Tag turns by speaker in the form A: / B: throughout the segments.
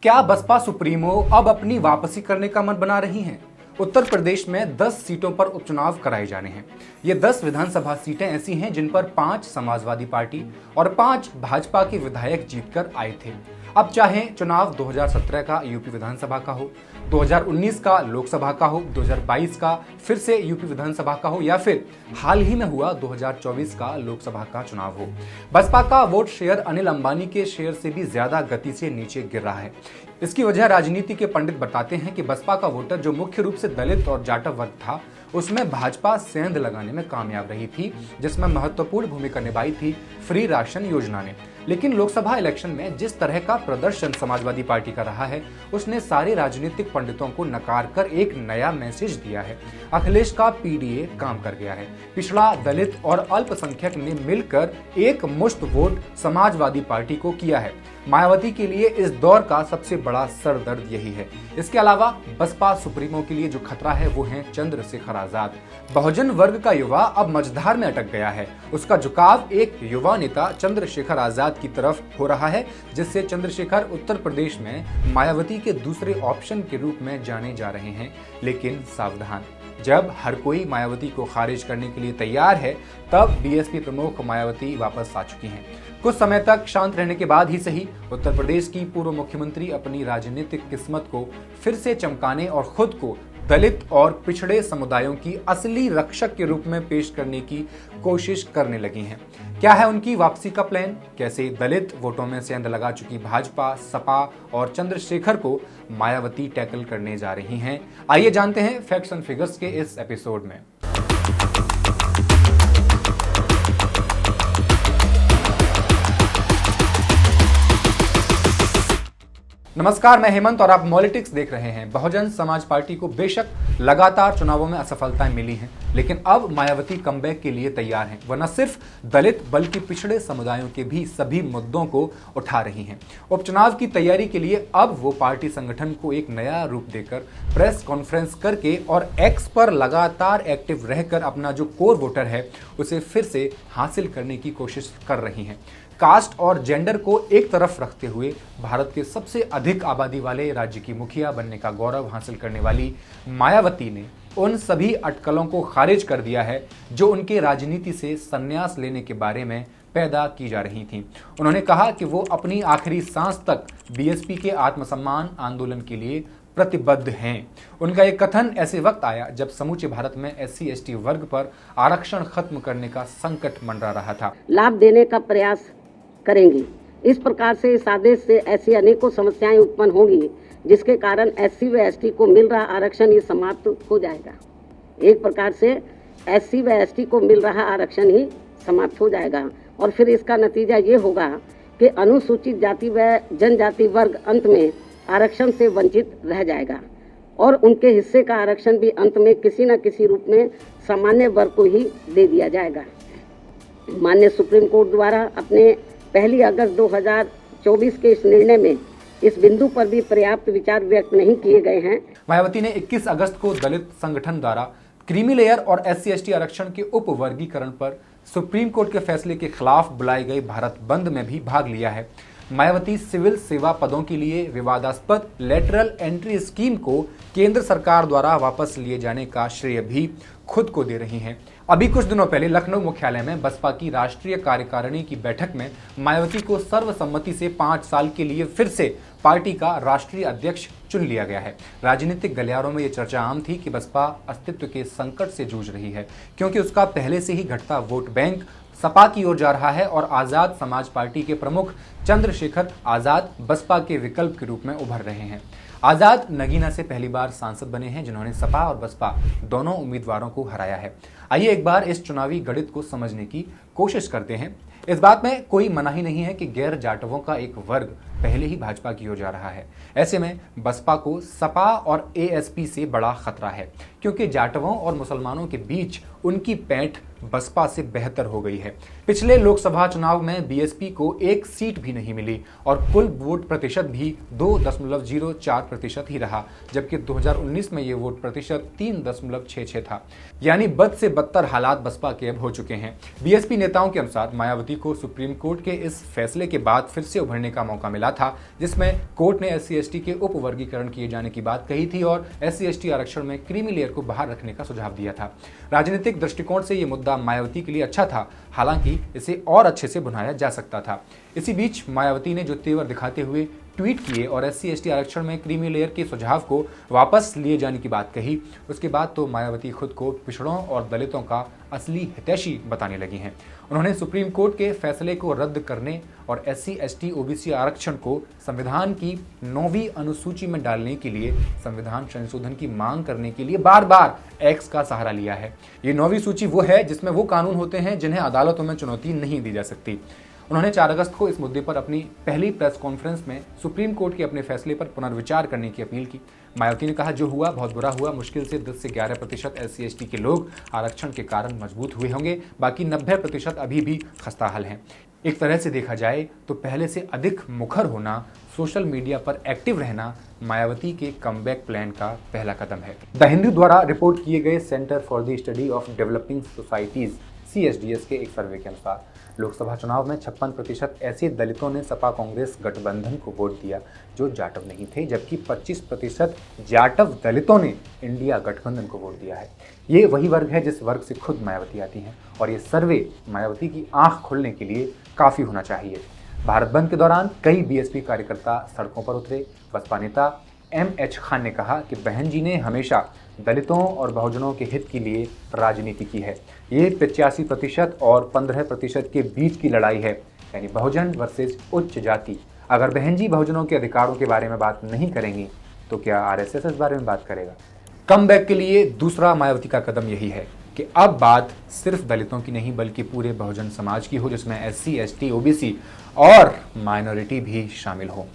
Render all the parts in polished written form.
A: क्या बसपा सुप्रीमो अब अपनी वापसी करने का मन बना रही हैं? उत्तर प्रदेश में 10 सीटों पर उपचुनाव कराए जाने हैं। ये 10 विधानसभा सीटें ऐसी हैं जिन पर 5 समाजवादी पार्टी और 5 भाजपा के विधायक जीतकर आए थे। अब चाहे चुनाव 2017 का यूपी विधानसभा का हो, 2019 का लोकसभा का हो, 2022 का फिर से यूपी विधानसभा का हो या फिर हाल ही में हुआ 2024 का लोकसभा का चुनाव हो, बसपा का वोट शेयर अनिल अंबानी के शेयर से भी ज्यादा गति से नीचे गिर रहा है। इसकी वजह राजनीति के पंडित बताते हैं कि बसपा का वोटर जो मुख्य रूप से दलित और जाटव वर्ग था, उसमें भाजपा सेंध लगाने में कामयाब रही थी, जिसमें महत्वपूर्ण भूमिका निभाई थी फ्री राशन योजना ने। लेकिन लोकसभा इलेक्शन में जिस तरह का प्रदर्शन समाजवादी पार्टी का रहा है, उसने सारे राजनीतिक पंडितों को नकार कर एक नया मैसेज दिया है। अखिलेश का पीडीए काम कर गया है। पिछड़ा, दलित और अल्पसंख्यक ने मिलकर एक मुश्त वोट समाजवादी पार्टी को किया है। मायावती के लिए इस दौर का सबसे बड़ा सरदर्द यही है। इसके अलावा बसपा सुप्रीमो के लिए जो खतरा है वो है चंद्रशेखर आजाद। बहुजन वर्ग का युवा अब मझधार में अटक गया है। उसका झुकाव एक युवा नेता चंद्रशेखर आजाद की तरफ हो रहा है, जिससे चंद्रशेखर उत्तर प्रदेश में मायावती के दूसरे ऑप्शन के रूप में जाने जा रहे हैं। लेकिन सावधान, जब हर कोई मायावती को खारिज करने के लिए तैयार है, तब बीएसपी प्रमुख मायावती वापस आ चुकी हैं। कुछ समय तक शांत रहने के बाद ही सही, उत्तर प्रदेश की पूर्व मुख्यमंत्री अपनी राजनीतिक किस्मत को फिर से चमकाने और खुद को दलित और पिछड़े समुदायों की असली रक्षक के रूप में पेश करने की कोशिश करने लगी हैं। क्या है उनकी वापसी का प्लान? कैसे दलित वोटों में सेंध लगा चुकी भाजपा, सपा और चंद्रशेखर को मायावती टैकल करने जा रही हैं? आइए जानते हैं फैक्ट्स एंड फिगर्स के इस एपिसोड में। नमस्कार, मैं हेमंत और आप मॉलिटिक्स देख रहे हैं। बहुजन समाज पार्टी को बेशक लगातार चुनावों में असफलताएं मिली हैं, लेकिन अब मायावती कमबैक के लिए तैयार हैं। वह न सिर्फ दलित बल्कि पिछड़े समुदायों के भी सभी मुद्दों को उठा रही हैं। उपचुनाव की तैयारी के लिए अब वो पार्टी संगठन को एक नया रूप देकर प्रेस कॉन्फ्रेंस करके और एक्स पर लगातार एक्टिव रहकर अपना जो कोर वोटर है उसे फिर से हासिल करने की कोशिश कर रही हैं। कास्ट और जेंडर को एक तरफ रखते हुए भारत के सबसे अधिक आबादी वाले राज्य की मुखिया बनने का गौरव हासिल करने वाली मायावती ने उन सभी अटकलों को खारिज कर दिया है जो उनके राजनीति से संन्यास लेने के बारे में पैदा की जा रही थी। उन्होंने कहा कि वो अपनी आखिरी सांस तक बीएसपी के आत्मसम्मान आंदोलन के लिए प्रतिबद्ध हैं। उनका एक कथन ऐसे वक्त आया जब समूचे भारत में SC/ST वर्ग पर आरक्षण खत्म करने का संकट मंडरा रहा था।
B: लाभ देने का प्रयास करेंगी। इस प्रकार से इस आदेश से ऐसी अनेकों समस्याएं उत्पन्न होंगी जिसके कारण SC व ST को मिल रहा आरक्षण ही समाप्त हो जाएगा। एक प्रकार से SC व ST को मिल रहा आरक्षण ही समाप्त हो जाएगा और फिर इसका नतीजा ये होगा कि अनुसूचित जाति व जनजाति वर्ग अंत में आरक्षण से वंचित रह जाएगा और उनके हिस्से का आरक्षण भी अंत में किसी न किसी रूप में सामान्य वर्ग को ही दे दिया जाएगा। माननीय सुप्रीम कोर्ट द्वारा अपने 1 अगस्त 2024 के इस निर्णय में इस बिंदु पर भी पर्याप्त विचार व्यक्त नहीं किए गए हैं।
A: मायावती ने 21 अगस्त को दलित संगठन द्वारा क्रीमी लेयर और SC/ST आरक्षण के उपवर्गीकरण पर सुप्रीम कोर्ट के फैसले के खिलाफ बुलाए गए भारत बंद में भी भाग लिया है। मायावती सिविल सेवा पदों के लिए विवादास्पद लेटरल एंट्री स्कीम को केंद्र सरकार द्वारा वापस लिए जाने का श्रेय भी खुद को दे रही हैं। अभी कुछ दिनों पहले लखनऊ मुख्यालय में बसपा की राष्ट्रीय कार्यकारिणी की बैठक में मायावती को सर्वसम्मति से 5 साल के लिए फिर से पार्टी का राष्ट्रीय अध्यक्ष चुन लिया गया है। राजनीतिक गलियारों में ये चर्चा आम थी कि बसपा अस्तित्व के संकट से जूझ रही है, क्योंकि उसका पहले से ही घटता वोट बैंक सपा की ओर जा रहा है और आजाद समाज पार्टी के प्रमुख चंद्रशेखर आजाद बसपा के विकल्प के रूप में उभर रहे हैं। आजाद नगीना से पहली बार सांसद बने हैं, जिन्होंने सपा और बसपा दोनों उम्मीदवारों को हराया है। आइए एक बार इस चुनावी गणित को समझने की कोशिश करते हैं। इस बात में कोई मनाही नहीं है कि गैर जाटवों का एक वर्ग पहले ही भाजपा की ओर जा रहा है। ऐसे में बसपा को सपा और ASP से बड़ा खतरा है, क्योंकि जाटवों और मुसलमानों के बीच उनकी पैठ बसपा से बेहतर हो गई है। पिछले लोकसभा चुनाव में BSP को एक सीट भी नहीं मिली और कुल वोट प्रतिशत भी 2.04% ही रहा, जबकि 2019 में ये वोट प्रतिशत 3.66 था। यानी बद से बदतर हालात बसपा के अब हो चुके हैं। BSP नेताओं के अनुसार मायावती मायावती को सुप्रीम कोर्ट के इस फैसले के बाद फिर से उभरने का मौका मिला था, जिसमें कोर्ट ने SC/ST के उप वर्गीकरण किए जाने की बात कही थी और SC/ST आरक्षण में क्रीमी लेयर को बाहर रखने का सुझाव दिया था। राजनीतिक दृष्टिकोण से ये मुद्दा मायावती के लिए अच्छा था, हालांकि इसे और अच्छे से बुझाया जा सकता था। इसी बीच मायावती ने जो तेवर दिखाते हुए ट्वीट किए और SC/ST आरक्षण में क्रीमी लेयर के सुझाव को वापस लिए जाने की बात कही, उसके बाद तो मायावती खुद को पिछड़ों और दलितों का असली हितैषी बताने लगी हैं। उन्होंने सुप्रीम कोर्ट के फैसले को रद्द करने और SC/ST OBC आरक्षण को संविधान की 9वीं अनुसूची में डालने के लिए संविधान संशोधन की मांग करने के लिए बार बार एक्स का सहारा लिया है। ये 9वीं सूची वो है जिसमें वो कानून होते हैं जिन्हें अदालतों में चुनौती नहीं दी जा सकती। उन्होंने 4 अगस्त को इस मुद्दे पर अपनी पहली प्रेस कॉन्फ्रेंस में सुप्रीम कोर्ट के अपने फैसले पर पुनर्विचार करने की अपील की। मायावती ने कहा, जो हुआ बहुत बुरा हुआ। मुश्किल से 10 से 11% SC/ST के लोग आरक्षण के कारण मजबूत हुए होंगे, बाकी 90% अभी भी खस्ताहाल हैं। एक तरह से देखा जाए तो पहले से अधिक मुखर होना, सोशल मीडिया पर एक्टिव रहना मायावती के कमबैक प्लान का पहला कदम है। द हिंदू द्वारा रिपोर्ट किए गए centre for the study of developing societies CSDS के एक सर्वे के अनुसार लोकसभा चुनाव में 56% ऐसे दलितों ने सपा कांग्रेस गठबंधन को वोट दिया जो जाटव नहीं थे, जबकि 25% जाटव दलितों ने इंडिया गठबंधन को वोट दिया है। ये वही वर्ग है जिस वर्ग से खुद मायावती आती हैं और ये सर्वे मायावती की आंख खोलने के लिए काफ़ी होना चाहिए। भारत बंद के दौरान कई BSP कार्यकर्ता सड़कों पर उतरे। बसपा नेता MH खान ने कहा कि बहन जी ने हमेशा दलितों और बहुजनों के हित के लिए राजनीति की है। ये 85% और 15% के बीच की लड़ाई है, यानी बहुजन वर्सेस उच्च जाति। अगर बहन जी बहुजनों के अधिकारों के बारे में बात नहीं करेंगी तो क्या RSS इस बारे में बात करेगा? कमबैक के लिए दूसरा मायावती का कदम यही है कि अब बात सिर्फ दलितों की नहीं बल्कि पूरे बहुजन समाज की हो, जिसमें SC/ST OBC और माइनॉरिटी भी शामिल हो।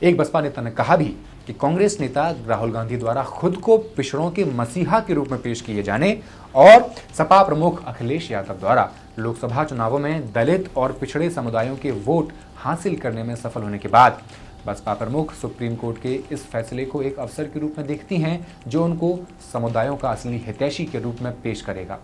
A: एक बसपा नेता ने कहा भी कि कांग्रेस नेता राहुल गांधी द्वारा खुद को पिछड़ों के मसीहा के रूप में पेश किए जाने और सपा प्रमुख अखिलेश यादव द्वारा लोकसभा चुनावों में दलित और पिछड़े समुदायों के वोट हासिल करने में सफल होने के बाद बसपा प्रमुख सुप्रीम कोर्ट के इस फैसले को एक अवसर के रूप में देखती हैं जो उनको समुदायों का असली हितैषी के रूप में पेश करेगा।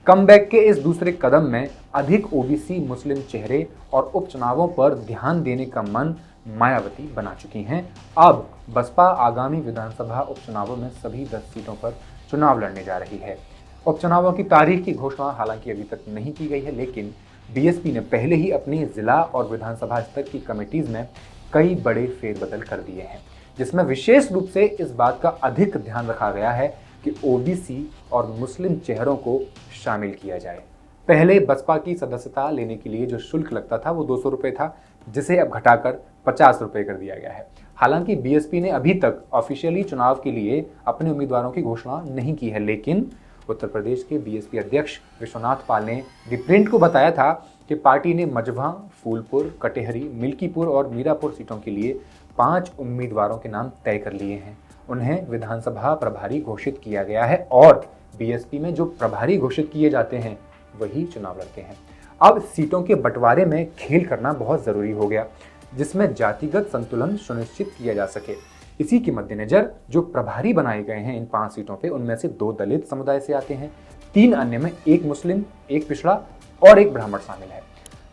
A: कमबैक के इस दूसरे कदम में अधिक OBC मुस्लिम चेहरे और उपचुनावों पर ध्यान देने का मन मायावती बना चुकी हैं। अब बसपा आगामी विधानसभा उपचुनावों में सभी 10 सीटों पर चुनाव लड़ने जा रही है। उपचुनावों की तारीख की घोषणा हालांकि अभी तक नहीं की गई है, लेकिन BSP ने पहले ही अपनी जिला और विधानसभा स्तर की कमेटीज में कई बड़े फेरबदल कर दिए हैं, जिसमें विशेष रूप से इस बात का अधिक ध्यान रखा गया है कि OBC और मुस्लिम चेहरों को शामिल किया जाए। पहले बसपा की सदस्यता लेने के लिए जो शुल्क लगता था वो 200 रुपये था, जिसे अब घटाकर 50 रुपये कर दिया गया है। हालांकि BSP ने अभी तक ऑफिशियली चुनाव के लिए अपने उम्मीदवारों की घोषणा नहीं की है, लेकिन उत्तर प्रदेश के BSP अध्यक्ष विश्वनाथ पाल ने द प्रिंट को बताया था कि पार्टी ने मझवा, फूलपुर, कटेहरी, मिल्कीपुर और मीरापुर सीटों के लिए 5 उम्मीदवारों के नाम तय कर लिए हैं। उन्हें विधानसभा प्रभारी घोषित किया गया है और BSP में जो प्रभारी घोषित किए जाते हैं वही चुनाव लड़ते हैं। अब सीटों के बंटवारे में खेल करना बहुत ज़रूरी हो गया, जिसमें जातिगत संतुलन सुनिश्चित किया जा सके। इसी के मद्देनजर जो प्रभारी बनाए गए हैं इन 5 सीटों पे, उनमें से 2 दलित समुदाय से आते हैं, 3 अन्य में 1 मुस्लिम, 1 पिछड़ा और 1 ब्राह्मण शामिल है।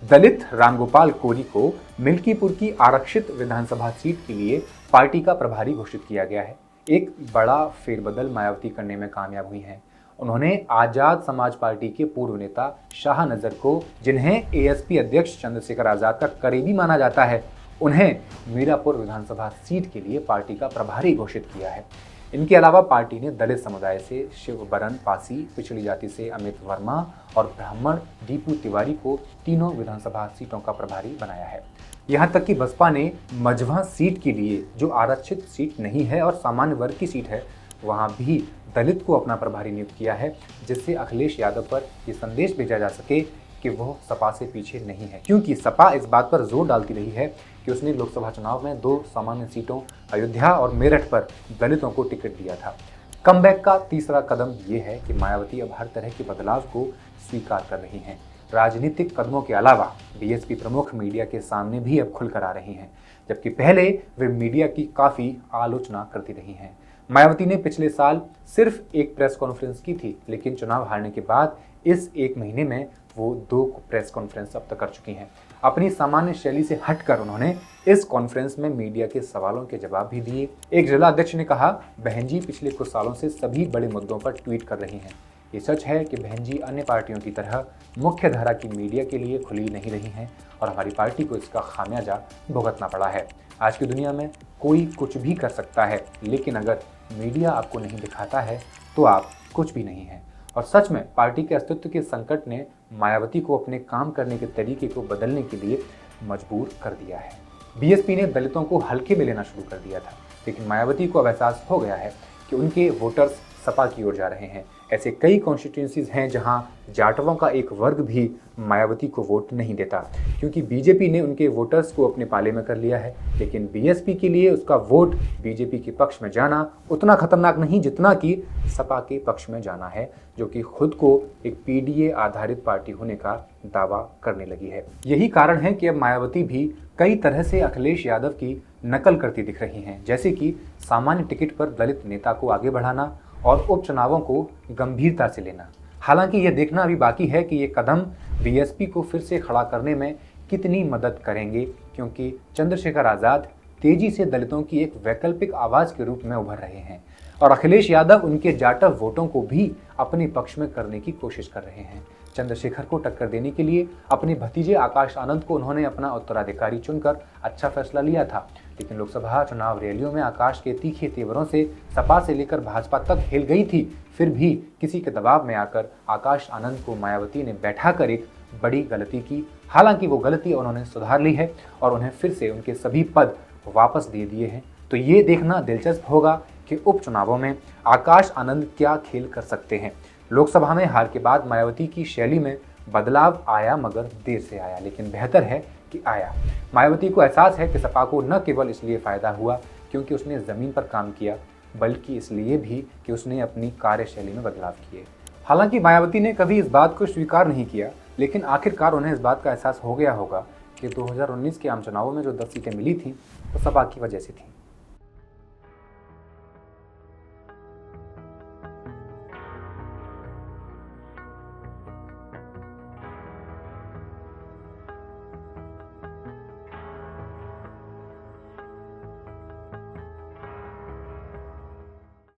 A: दलित रामगोपाल कोरी को मिल्कीपुर की आरक्षित विधानसभा सीट के लिए पार्टी का प्रभारी घोषित किया गया है। एक बड़ा फेरबदल मायावती करने में कामयाब हुई हैं। उन्होंने आजाद समाज पार्टी के पूर्व नेता शाह नजर को, जिन्हें ASP अध्यक्ष चंद्रशेखर आजाद का करीबी माना जाता है, उन्हें मीरापुर विधानसभा सीट के लिए पार्टी का प्रभारी घोषित किया है। इनके अलावा पार्टी ने दलित समुदाय से शिव बरन पासी, पिछड़ी जाति से अमित वर्मा और ब्राह्मण दीपू तिवारी को तीनों विधानसभा सीटों का प्रभारी बनाया है। यहाँ तक कि बसपा ने मझवा सीट के लिए, जो आरक्षित सीट नहीं है और सामान्य वर्ग की सीट है, वहाँ भी दलित को अपना प्रभारी नियुक्त किया है, जिससे अखिलेश यादव पर यह संदेश भेजा जा सके कि वह सपा से पीछे नहीं है, क्योंकि सपा इस बात पर जोर डालती रही है कि उसने लोकसभा चुनाव में 2 सामान्य सीटों अयोध्या और मेरठ पर दलितों को टिकट दिया था। कमबैक का तीसरा कदम ये है कि मायावती अब हर तरह के बदलाव को स्वीकार कर रही हैं। राजनीतिक कदमों के अलावा BSP प्रमुख मीडिया के सामने भी अब खुलकर आ रही हैं, जबकि पहले वे मीडिया की काफ़ी आलोचना करती रही हैं। मायावती ने पिछले साल सिर्फ एक प्रेस कॉन्फ्रेंस की थी, लेकिन चुनाव हारने के बाद इस 1 महीने में वो 2 प्रेस कॉन्फ्रेंस अब तक कर चुकी हैं। अपनी सामान्य शैली से हटकर उन्होंने इस कॉन्फ्रेंस में मीडिया के सवालों के जवाब भी दिए। एक जिला अध्यक्ष ने कहा, बहन जी पिछले कुछ सालों से सभी बड़े मुद्दों पर ट्वीट कर रही हैं। ये सच है कि बहन जी अन्य पार्टियों की तरह मुख्य धारा की मीडिया के लिए खुली नहीं रही हैं और हमारी पार्टी को इसका खामियाजा भुगतना पड़ा है। आज की दुनिया में कोई कुछ भी कर सकता है, लेकिन अगर मीडिया आपको नहीं दिखाता है तो आप कुछ भी नहीं हैं। और सच में पार्टी के अस्तित्व के संकट ने मायावती को अपने काम करने के तरीके को बदलने के लिए मजबूर कर दिया है। बीएसपी ने दलितों को हल्के में लेना शुरू कर दिया था, लेकिन मायावती को अब एहसास हो गया है कि उनके वोटर्स सपा की ओर जा रहे हैं। ऐसे कई कॉन्स्टिट्यूंसीज हैं जहां जाटवों का एक वर्ग भी मायावती को वोट नहीं देता, क्योंकि बीजेपी ने उनके वोटर्स को अपने पाले में कर लिया है। लेकिन बीएसपी के लिए उसका वोट बीजेपी के पक्ष में जाना उतना खतरनाक नहीं जितना कि सपा के पक्ष में जाना है, जो कि खुद को एक पीडीए आधारित पार्टी होने का दावा करने लगी है। यही कारण है कि अब मायावती भी कई तरह से अखिलेश यादव की नकल करती दिख रही हैं, जैसे कि सामान्य टिकट पर दलित नेता को आगे बढ़ाना और उपचुनावों को गंभीरता से लेना। हालांकि यह देखना अभी बाकी है कि ये कदम बीएसपी को फिर से खड़ा करने में कितनी मदद करेंगे, क्योंकि चंद्रशेखर आज़ाद तेजी से दलितों की एक वैकल्पिक आवाज़ के रूप में उभर रहे हैं और अखिलेश यादव उनके जाटव वोटों को भी अपने पक्ष में करने की कोशिश कर रहे हैं। चंद्रशेखर को टक्कर देने के लिए अपने भतीजे आकाश आनंद को उन्होंने अपना उत्तराधिकारी चुनकर अच्छा फैसला लिया था, लेकिन लोकसभा चुनाव रैलियों में आकाश के तीखे तेवरों से सपा से लेकर भाजपा तक हिल गई थी। फिर भी किसी के दबाव में आकर आकाश आनंद को मायावती ने बैठाकर एक बड़ी गलती की। हालांकि वो गलती उन्होंने सुधार ली है और उन्हें फिर से उनके सभी पद वापस दे दिए हैं। तो ये देखना दिलचस्प होगा कि उपचुनावों में आकाश आनंद क्या खेल कर सकते हैं। लोकसभा में हार के बाद मायावती की शैली में बदलाव आया, मगर देर से आया, लेकिन बेहतर है कि आया। मायावती को एहसास है कि सपा को न केवल इसलिए फायदा हुआ क्योंकि उसने जमीन पर काम किया, बल्कि इसलिए भी कि उसने अपनी कार्यशैली में बदलाव किए। हालांकि मायावती ने कभी इस बात को स्वीकार नहीं किया, लेकिन आखिरकार उन्हें इस बात का एहसास हो गया होगा कि 2019 के आम चुनावों में जो 10 सीटें मिली थी वो सपा की वजह से थी।